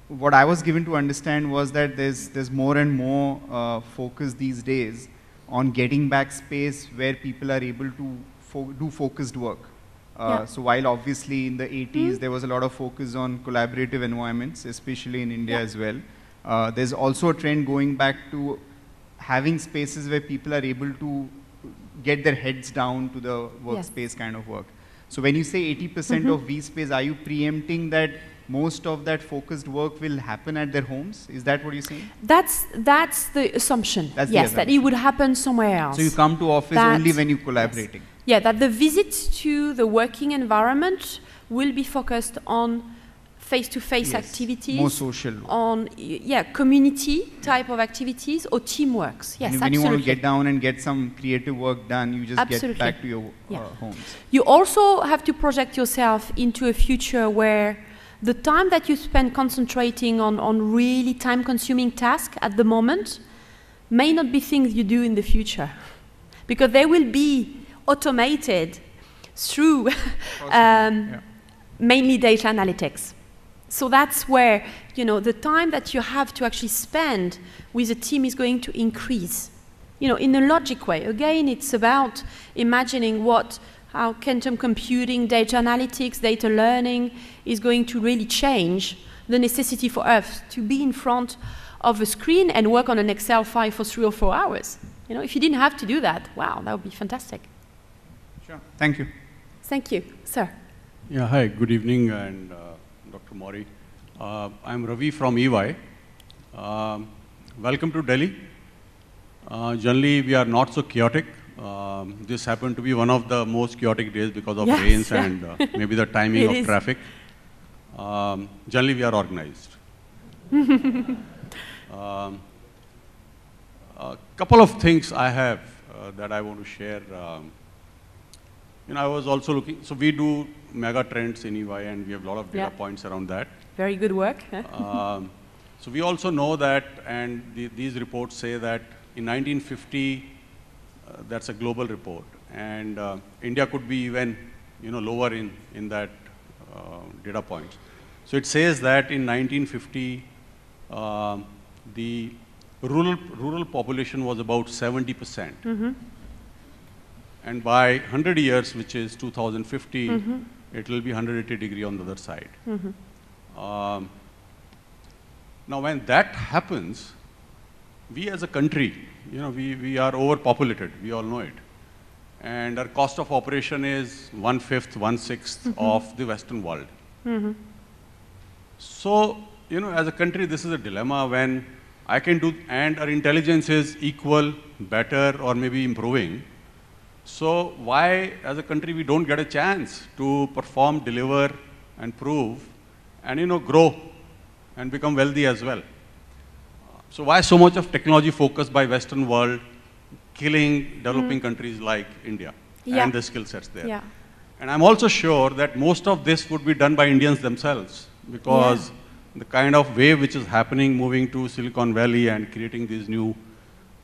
what I was given to understand was that there's more and more focus these days on getting back space where people are able to do focused work. So while obviously in the 80s there was a lot of focus on collaborative environments, especially in India as well, there's also a trend going back to having spaces where people are able to get their heads down to the workspace kind of work. So when you say 80% of vSpace, are you preempting that most of that focused work will happen at their homes? Is that what you're saying? That's the assumption. That's yes, the assumption. that it would happen somewhere else. So you come to office only when you're collaborating. Yes. Yeah, that the visit to the working environment will be focused on face-to-face activities. More social. On, community type of activities or teamworks. Yes, and when you want to get down and get some creative work done, you just get back to your homes. You also have to project yourself into a future where the time that you spend concentrating on really time-consuming tasks at the moment may not be things you do in the future. Because they will be automated through mainly data analytics. So that's where, the time that you have to actually spend with a team is going to increase, in a logic way. Again, it's about imagining how quantum computing, data analytics, data learning is going to really change the necessity for us to be in front of a screen and work on an Excel file for 3 or 4 hours. If you didn't have to do that, wow, that would be fantastic. Sure. Thank you. Thank you. Sir. Yeah, hi, good evening, and Dr. Mori. I'm Ravi from EY. Welcome to Delhi. Generally, we are not so chaotic. This happened to be one of the most chaotic days because of rains and maybe the timing of traffic. Generally, we are organized. A couple of things I have that I want to share. I was also looking, so we do mega trends in EY and we have a lot of data points around that. Very good work. So we also know that, and these reports say that in 1950, that's a global report, and India could be even lower in that data points. So it says that in 1950, the rural population was about 70%. And by 100 years, which is 2050, it will be 180 degree on the other side. Now, when that happens, we as a country, we are overpopulated. We all know it. And our cost of operation is 1/5, 1/6 of the Western world. So, as a country, this is a dilemma when I can do, and our intelligence is equal, better, or maybe improving. So why, as a country, we don't get a chance to perform, deliver, and prove, and grow, and become wealthy as well? So why so much of technology focus by Western world, killing developing countries like India and the skill sets there? And I'm also sure that most of this would be done by Indians themselves, because the kind of wave which is happening, moving to Silicon Valley and creating these new,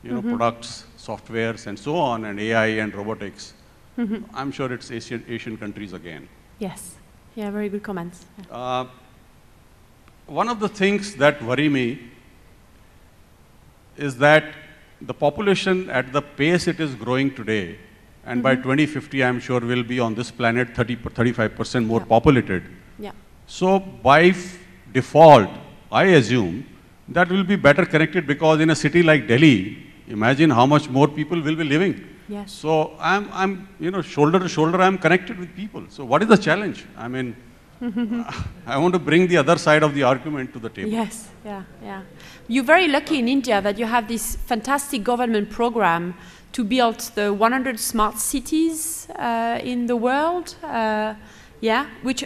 products, softwares, and so on, and AI and robotics, I'm sure it's Asian countries again. Yes. Yeah, very good comments. One of the things that worry me is that the population at the pace it is growing today, and by 2050, I'm sure we'll be on this planet 35% more populated. So by default, I assume that will be better connected, because in a city like Delhi, imagine how much more people will be living. So I'm shoulder to shoulder, I'm connected with people. So what is the challenge? I mean, I want to bring the other side of the argument to the table. Yes, You're very lucky in India that you have this fantastic government program to build the 100 smart cities in the world. Which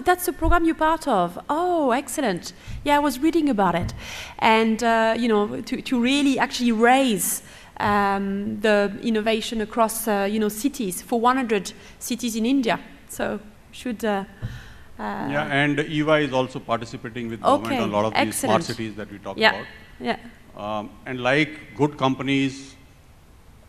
that's the program you're part of. Oh, excellent. I was reading about it. And, to really actually raise the innovation across, cities, for 100 cities in India. So, should... and EY is also participating with government on a lot of these smart cities that we talk about. And like good companies,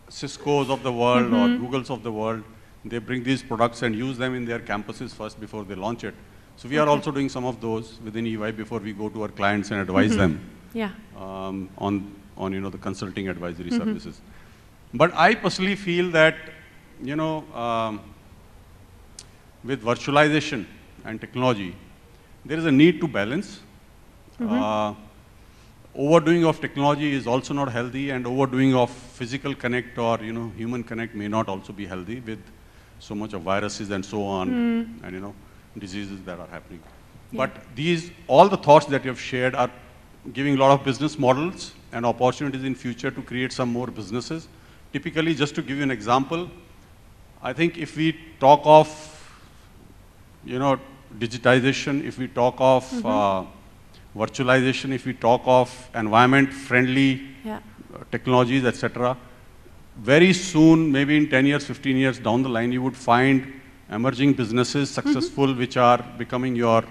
Cisco's of the world or Google's of the world, they bring these products and use them in their campuses first before they launch it. So we are also doing some of those within EY before we go to our clients and advise them on the consulting advisory services. But I personally feel that you know, with virtualization and technology, there is a need to balance. Overdoing of technology is also not healthy, and overdoing of physical connect or human connect may not also be healthy with so much of viruses and so on, and diseases that are happening. Yeah. But all the thoughts that you have shared are giving a lot of business models and opportunities in future to create some more businesses. Typically, just to give you an example, I think if we talk of digitization, if we talk of virtualization, if we talk of environment-friendly technologies, etc., very soon, maybe in 10 years, 15 years down the line, you would find emerging businesses successful, which are becoming your,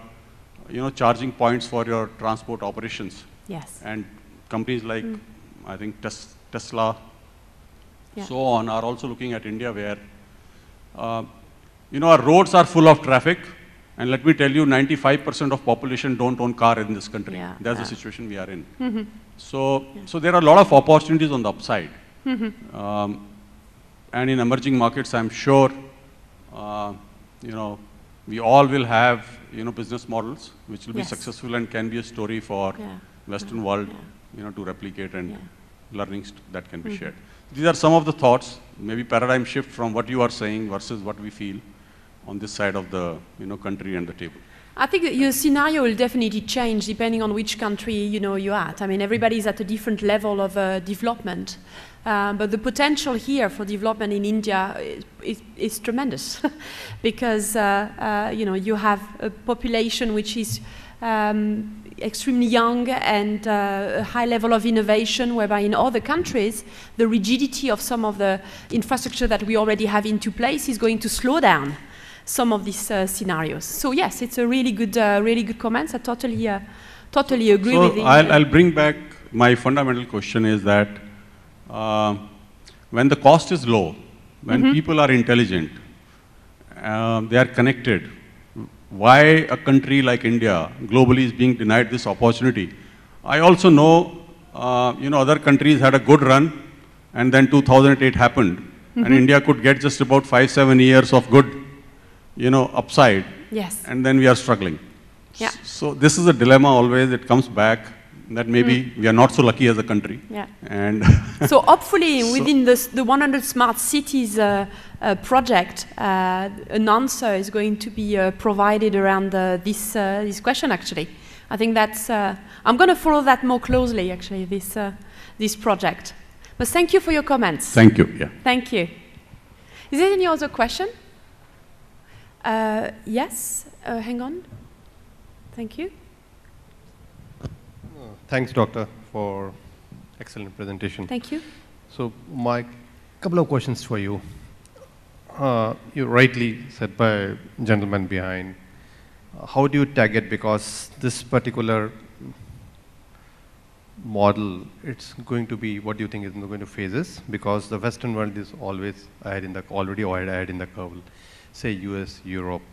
charging points for your transport operations. Yes. And companies like, I think Tesla, so on, are also looking at India, where, our roads are full of traffic. And let me tell you, 95% of population don't own car in this country. Yeah, That's the situation we are in. So there are a lot of opportunities on the upside. And in emerging markets, I'm sure, we all will have, business models which will be successful and can be a story for Western world, to replicate, and learnings that can be shared. These are some of the thoughts, maybe paradigm shift from what you are saying versus what we feel on this side of the country and the table. I think that your scenario will definitely change depending on which country you're at. I mean, everybody's at a different level of development, but the potential here for development in India is tremendous, because you have a population which is extremely young and a high level of innovation, whereby in other countries the rigidity of some of the infrastructure that we already have into place is going to slow down some of these scenarios. So yes, it's a really good comment. I totally agree with you. I'll bring back my fundamental question is that when the cost is low, when people are intelligent, they are connected, why a country like India globally is being denied this opportunity? I also know, other countries had a good run, and then 2008 happened, and India could get just about 5-7 years of good upside, and then we are struggling. Yeah. So this is a dilemma always. It comes back that maybe we are not so lucky as a country. Yeah. And so hopefully within the 100 Smart Cities project, an answer is going to be provided around this question. Actually, I think that's. I'm going to follow that more closely. Actually, this project. But thank you for your comments. Thank you. Yeah. Thank you. Is there any other question? Yes, hang on. Thank you. Thanks, Doctor, for excellent presentation. Thank you. So my couple of questions for you. You rightly said by gentleman behind, how do you tag it? Because this particular model, it's going to be, what do you think is going to phases? Because the Western world is always already ahead in the curve. Say US, Europe.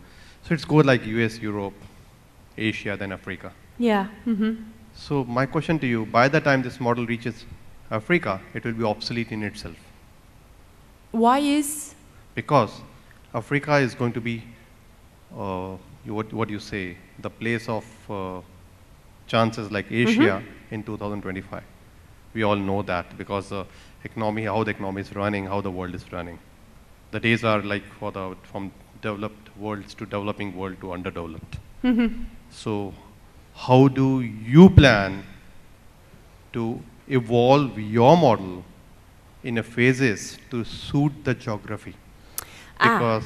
So it's go like US, Europe, Asia, then Africa. Yeah. So my question to you, by the time this model reaches Africa, it will be obsolete in itself. Why is? Because Africa is going to be, what you say, the place of chances like Asia in 2025. We all know that because the economy, how the economy is running, how the world is running. The days are like from developed worlds to developing world to underdeveloped. So how do you plan to evolve your model in a phases to suit the geography? Because,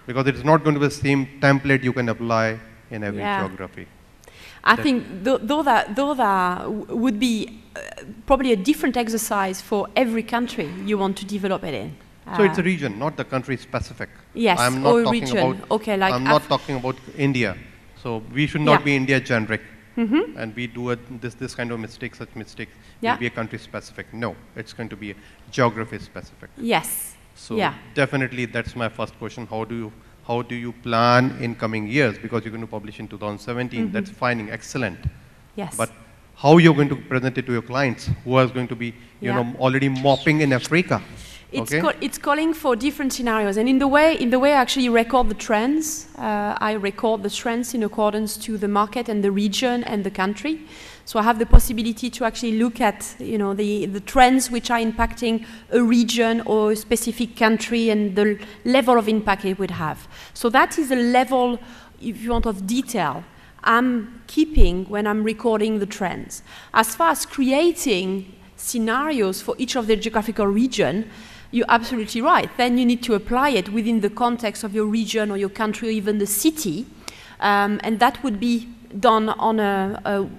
because it's not going to be the same template you can apply in every geography. I think though that would be probably a different exercise for every country you want to develop it in. So it's a region, not the country specific. Yes, I'm not talking region. About, okay, like I'm not talking about India. So we should not be India generic. And we do this kind of mistake, such mistakes will be a country specific. No, it's going to be a geography specific. Yes. So definitely that's my first question. How do you plan in coming years? Because you're going to publish in 2017. That's fine, excellent. Yes. But how you're going to present it to your clients who are going to be, you know, already mopping in Africa? It's calling for different scenarios, and in the way I actually record the trends, I record the trends in accordance to the market and the region and the country. So I have the possibility to actually look at, you know, the trends which are impacting a region or a specific country and the level of impact it would have. So that is a level, if you want, of detail I'm keeping when I'm recording the trends. As far as creating scenarios for each of the geographical region, you're absolutely right. Then you need to apply it within the context of your region or your country or even the city, and that would be done on a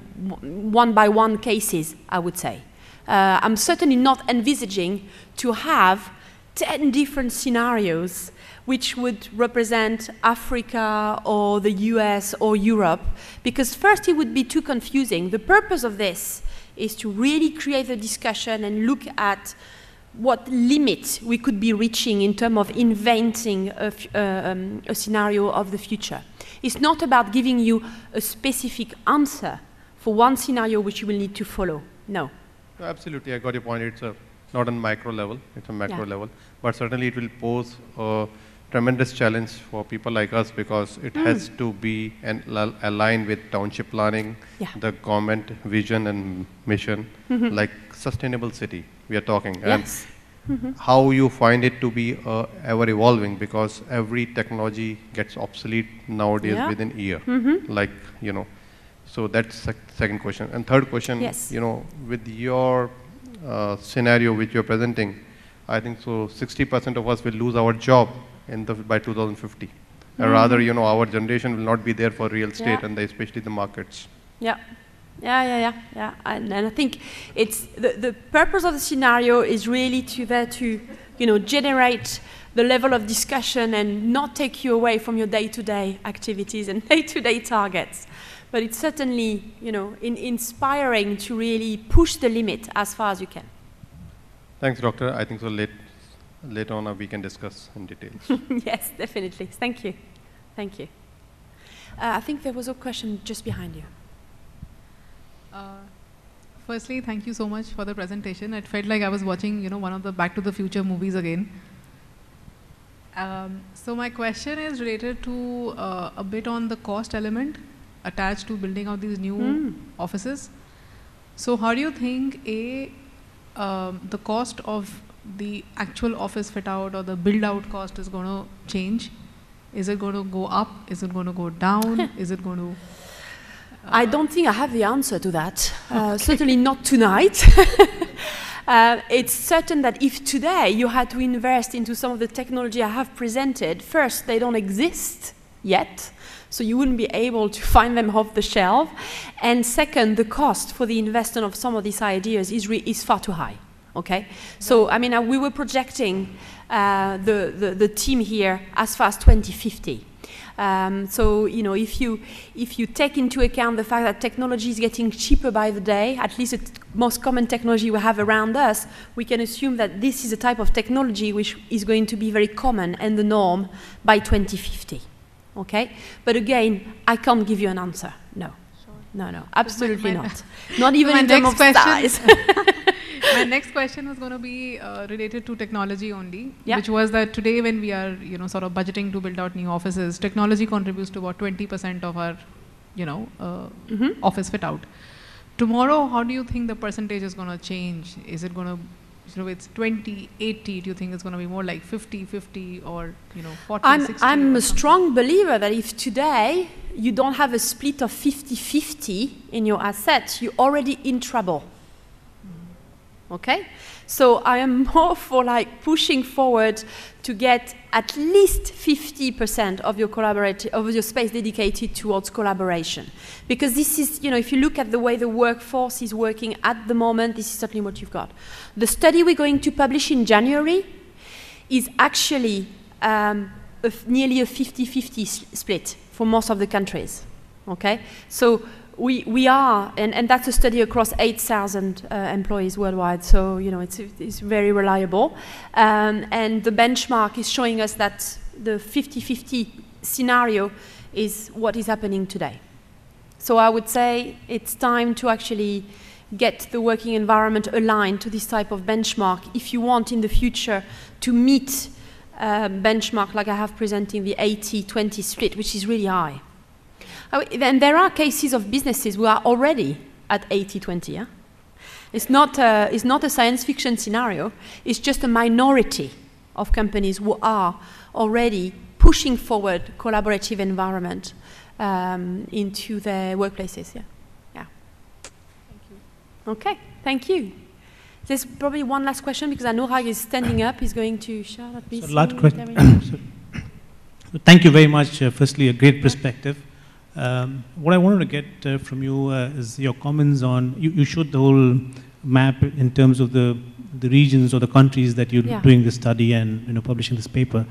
one-by-one cases, I would say. I'm certainly not envisaging to have 10 different scenarios which would represent Africa or the US or Europe, because first it would be too confusing. The purpose of this is to really create a discussion and look at what limit we could be reaching in terms of inventing a scenario of the future. It's not about giving you a specific answer for one scenario which you will need to follow. No. Absolutely, I got your point. It's not on micro level, it's a macro level. But certainly it will pose a tremendous challenge for people like us, because it has to be aligned with township planning, the government vision and mission, like sustainable city we are talking. Yes. And how you find it to be ever evolving, because every technology gets obsolete nowadays within a year. Like, you know, so that's second question. And third question, you know, with your scenario which you're presenting, I think so 60% of us will lose our job by 2050. Rather, you know, our generation will not be there for real estate and especially the markets. Yeah. And I think it's the purpose of the scenario is really to you know, generate the level of discussion and not take you away from your day-to-day activities and day-to-day targets. But it's certainly, you know, inspiring to really push the limit as far as you can. Thanks, Doctor. I think so later on we can discuss in detail. Yes, definitely. Thank you. Thank you. I think there was a question just behind you. Firstly, thank you so much for the presentation. It felt like I was watching, you know, one of the Back to the Future movies again. So my question is related to a bit on the cost element attached to building out these new offices. So how do you think the cost of the actual office fit out or the build out cost is going to change? Is it going to go up? Is it going to go down? Is it going to... I don't think I have the answer to that. Certainly not tonight. It's certain that if today you had to invest into some of the technology I have presented, first, they don't exist yet, so you wouldn't be able to find them off the shelf. And second, the cost for the investment of some of these ideas is far too high. Okay, so I mean, we were projecting the team here as far as 2050. So you know, if you take into account the fact that technology is getting cheaper by the day, at least the most common technology we have around us, we can assume that this is a type of technology which is going to be very common and the norm by 2050. Okay, but again, I can't give you an answer. No, no, absolutely not. Not even in terms of size. My next question was going to be related to technology only, which was that today when we are, you know, sort of budgeting to build out new offices, technology contributes to about 20% of our, you know, office fit out. Tomorrow, how do you think the percentage is going to change? Is it going to, you know, it's 20, 80, do you think it's going to be more like 50, 50 or, you know, 40, 60? I'm a strong believer that if today you don't have a split of 50-50 in your assets, you're already in trouble. Okay, so I am more for like pushing forward to get at least 50% of your space dedicated towards collaboration, because this is, you know, if you look at the way the workforce is working at the moment, this is certainly what you've got. The study we're going to publish in January is actually nearly a 50-50 split for most of the countries. Okay, so. We are, and that's a study across 8,000 employees worldwide, so you know it's very reliable. And the benchmark is showing us that the 50-50 scenario is what is happening today. So I would say it's time to actually get the working environment aligned to this type of benchmark if you want in the future to meet benchmark like I have presenting the 80-20 split, which is really high. And there are cases of businesses who are already at 80-20, yeah? It's not a science fiction scenario, it's just a minority of companies who are already pushing forward collaborative environment into their workplaces, yeah. Thank you. Okay, thank you. There's probably one last question because Anurag is standing up. He's going to shout at me. So last question. So thank you very much. Firstly, a great perspective. What I wanted to get from you is your comments on, you showed the whole map in terms of the regions or the countries that you're doing this study and publishing this paper.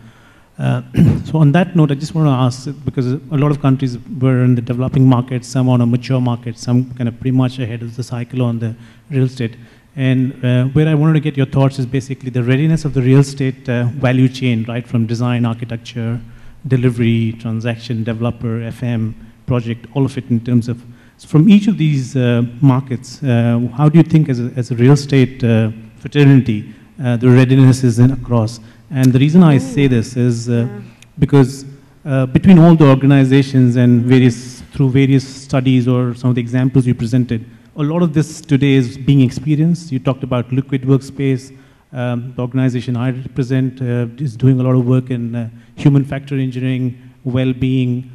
So on that note, I just want to ask, because a lot of countries were in the developing markets, some on a mature market, some kind of pretty much ahead of the cycle on the real estate. And where I wanted to get your thoughts is basically the readiness of the real estate value chain, right, from design, architecture, delivery, transaction, developer, FM, project, all of it in terms of, so from each of these markets, how do you think as a real estate fraternity, the readiness is across? And the reason I say this is because between all the organizations and through various studies or some of the examples you presented, a lot of this today is being experienced. You talked about liquid workspace. The organization I represent is doing a lot of work in human factor engineering, well-being,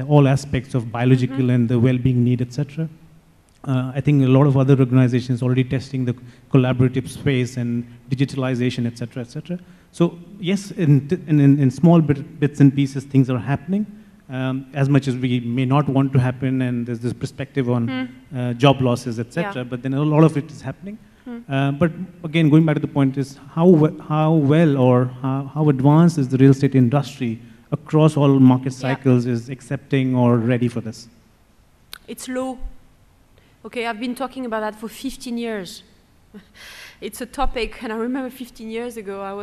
all aspects of biological and the well-being need, etc. I think a lot of other organizations already testing the collaborative space and digitalization, etc., etc. So yes, in small bits and pieces, things are happening. As much as we may not want to happen, and there's this perspective on job losses, etc. But then a lot of it is happening. But again, going back to the point is how well or how advanced is the real estate industry across all market cycles is accepting or ready for this? It's low. Okay, I've been talking about that for 15 years. It's a topic, and I remember 15 years ago, I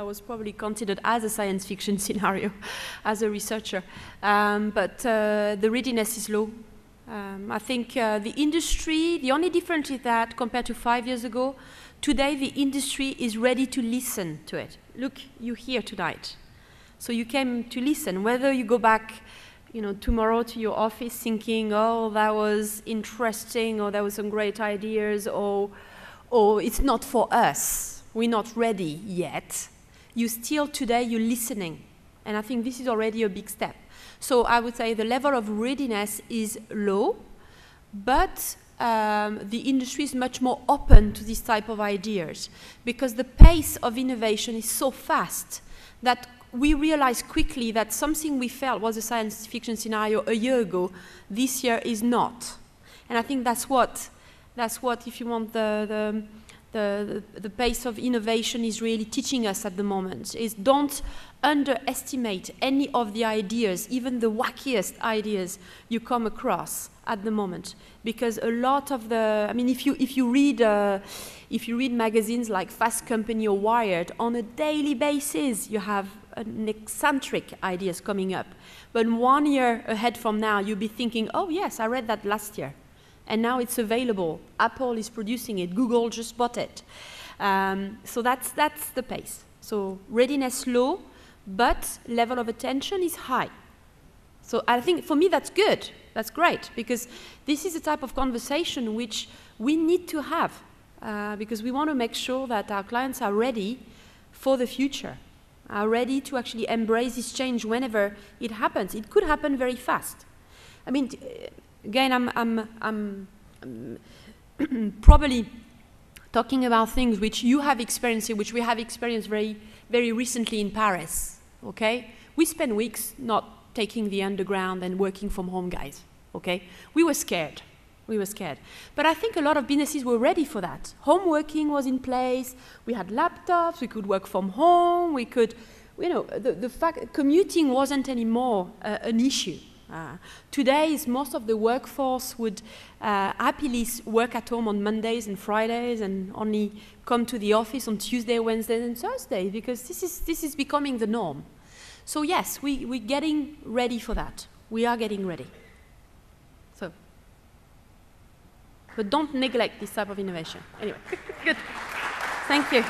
was probably considered as a science fiction scenario, as a researcher. But the readiness is low. I think the industry, the only difference is that compared to 5 years ago, today the industry is ready to listen to it. Look, you're here tonight. So you came to listen. Whether you go back tomorrow to your office thinking, oh, that was interesting, or there were some great ideas, or it's not for us, we're not ready yet. Today, you're listening. And I think this is already a big step. So I would say the level of readiness is low, but the industry is much more open to this type of ideas because the pace of innovation is so fast that we realize quickly that something we felt was a science fiction scenario a year ago, this year is not. And I think that's what if you want, the pace of innovation is really teaching us at the moment, is don't underestimate any of the ideas, even the wackiest ideas you come across at the moment. Because a lot of the, I mean, if you read magazines like Fast Company or Wired, on a daily basis you have an eccentric ideas coming up. But 1 year ahead from now, you'll be thinking, oh yes, I read that last year. And now it's available. Apple is producing it. Google just bought it. So that's the pace. So readiness low, but level of attention is high. So I think for me that's good. That's great, because this is a type of conversation which we need to have because we want to make sure that our clients are ready for the future, are ready to actually embrace this change whenever it happens. It could happen very fast. I mean, again, I'm probably talking about things which you have experienced, which we have experienced very, very recently in Paris, okay? We spent weeks not taking the underground and working from home, guys, okay? We were scared. We were scared. But I think a lot of businesses were ready for that. Home working was in place. We had laptops. We could work from home. We could, the fact commuting wasn't anymore an issue. Today, most of the workforce would happily work at home on Mondays and Fridays and only come to the office on Tuesday, Wednesday, and Thursday, because this is becoming the norm. So yes, we're getting ready for that. We are getting ready. So. But don't neglect this type of innovation. Anyway, good. Thank you.